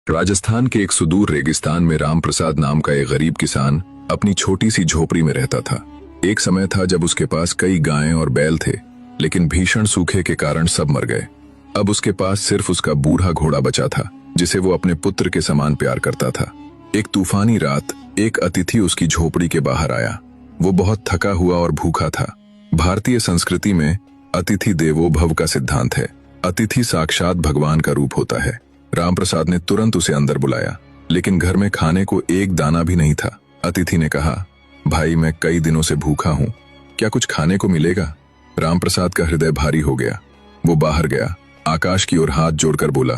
राजस्थान के एक सुदूर रेगिस्तान में राम प्रसाद नाम का एक गरीब किसान अपनी छोटी सी झोपड़ी में रहता था। एक समय था जब उसके पास कई गायें और बैल थे, लेकिन भीषण सूखे के कारण सब मर गए। अब उसके पास सिर्फ उसका बूढ़ा घोड़ा बचा था, जिसे वो अपने पुत्र के समान प्यार करता था। एक तूफानी रात एक अतिथि उसकी झोपड़ी के बाहर आया। वो बहुत थका हुआ और भूखा था। भारतीय संस्कृति में अतिथि देवो भव का सिद्धांत है। अतिथि साक्षात भगवान का रूप होता है। रामप्रसाद ने तुरंत उसे अंदर बुलाया, लेकिन घर में खाने को एक दाना भी नहीं था। अतिथि ने कहा, भाई मैं कई दिनों से भूखा हूँ, क्या कुछ खाने को मिलेगा? रामप्रसाद का हृदय भारी हो गया। वो बाहर गया, आकाश की ओर हाथ जोड़कर बोला,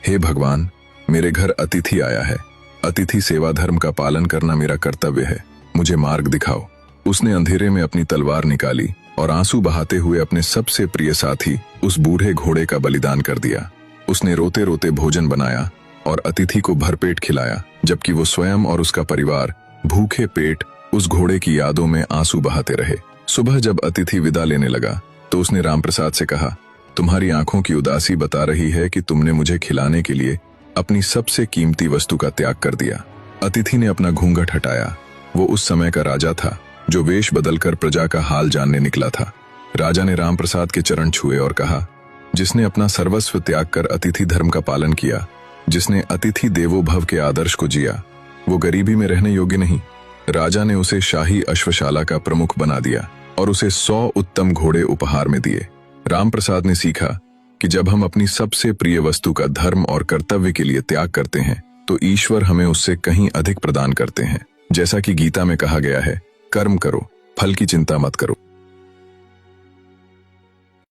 हे भगवान, मेरे घर अतिथि आया है। अतिथि सेवा धर्म का पालन करना मेरा कर्तव्य है, मुझे मार्ग दिखाओ। उसने अंधेरे में अपनी तलवार निकाली और आंसू बहाते हुए अपने सबसे प्रिय साथी उस बूढ़े घोड़े का बलिदान कर दिया। उसने रोते रोते भोजन बनाया और अतिथि को भरपेट खिलाया, जबकि वो स्वयं और उसका परिवार भूखे पेट उस घोड़े की यादों में आंसू बहाते रहे। सुबह जब अतिथि विदा लेने लगा तो उसने रामप्रसाद से कहा, तुम्हारी आंखों की उदासी बता रही है कि तुमने मुझे खिलाने के लिए अपनी सबसे कीमती वस्तु का त्याग कर दिया। अतिथि ने अपना घूंघट हटाया। वो उस समय का राजा था जो वेश बदलकर प्रजा का हाल जानने निकला था। राजा ने रामप्रसाद के चरण छुए और कहा, जिसने अपना सर्वस्व त्याग कर अतिथि धर्म का पालन किया, जिसने अतिथि देवो भव के आदर्श को जिया, वो गरीबी में रहने योग्य नहीं। राजा ने उसे शाही अश्वशाला का प्रमुख बना दिया और उसे 100 उत्तम घोड़े उपहार में दिए। रामप्रसाद ने सीखा कि जब हम अपनी सबसे प्रिय वस्तु का धर्म और कर्तव्य के लिए त्याग करते हैं तो ईश्वर हमें उससे कहीं अधिक प्रदान करते हैं। जैसा कि गीता में कहा गया है, कर्म करो, फल की चिंता मत करो।